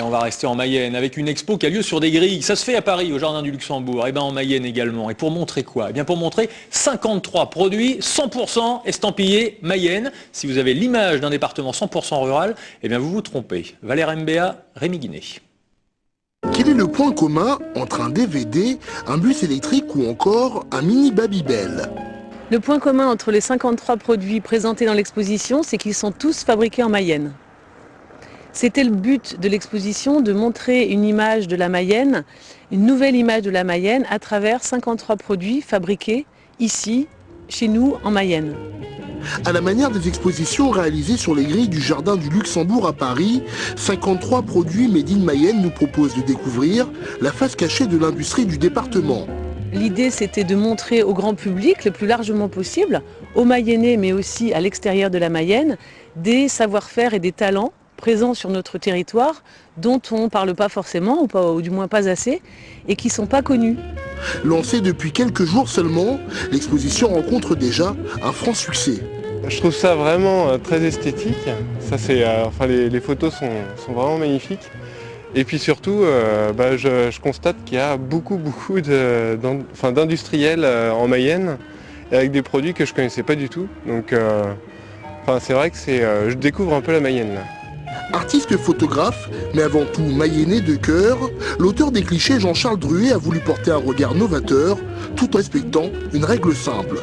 Et on va rester en Mayenne avec une expo qui a lieu sur des grilles. Ça se fait à Paris, au Jardin du Luxembourg, et bien en Mayenne également. Et pour montrer quoi? Eh bien pour montrer 53 produits 100% estampillés Mayenne. Si vous avez l'image d'un département 100% rural, eh bien vous vous trompez. Valère Mbéa, Rémi Guinet. Quel est le point commun entre un DVD, un bus électrique ou encore un mini Babybel? Le point commun entre les 53 produits présentés dans l'exposition, c'est qu'ils sont tous fabriqués en Mayenne. C'était le but de l'exposition, de montrer une image de la Mayenne, une nouvelle image de la Mayenne à travers 53 produits fabriqués ici, chez nous, en Mayenne. À la manière des expositions réalisées sur les grilles du Jardin du Luxembourg à Paris, 53 produits Made in Mayenne nous proposent de découvrir la face cachée de l'industrie du département. L'idée, c'était de montrer au grand public, le plus largement possible, aux Mayennais, mais aussi à l'extérieur de la Mayenne, des savoir-faire et des talents présents sur notre territoire, dont on ne parle pas forcément, ou du moins pas assez, et qui ne sont pas connus. Lancée depuis quelques jours seulement, l'exposition rencontre déjà un franc succès. Je trouve ça vraiment très esthétique. Ça, les photos sont vraiment magnifiques. Et puis surtout, je constate qu'il y a beaucoup d'industriels en Mayenne, avec des produits que je ne connaissais pas du tout. Donc c'est vrai que je découvre un peu la Mayenne là. Artiste photographe, mais avant tout mayennais de cœur, l'auteur des clichés Jean-Charles Druet a voulu porter un regard novateur, tout en respectant une règle simple.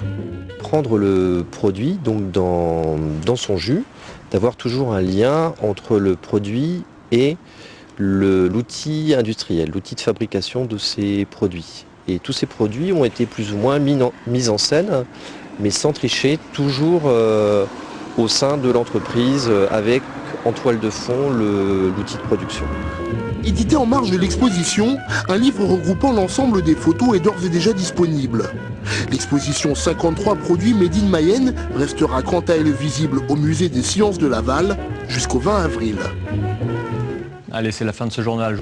Prendre le produit donc dans son jus, d'avoir toujours un lien entre le produit et l'outil industriel, l'outil de fabrication de ces produits. Et tous ces produits ont été plus ou moins mis en scène, mais sans tricher, toujours au sein de l'entreprise, avec en toile de fond l'outil de production. Édité en marge de l'exposition, un livre regroupant l'ensemble des photos est d'ores et déjà disponible. L'exposition 53 produits Made in Mayenne restera quant à elle visible au musée des sciences de Laval jusqu'au 20 avril. Allez, c'est la fin de ce journal.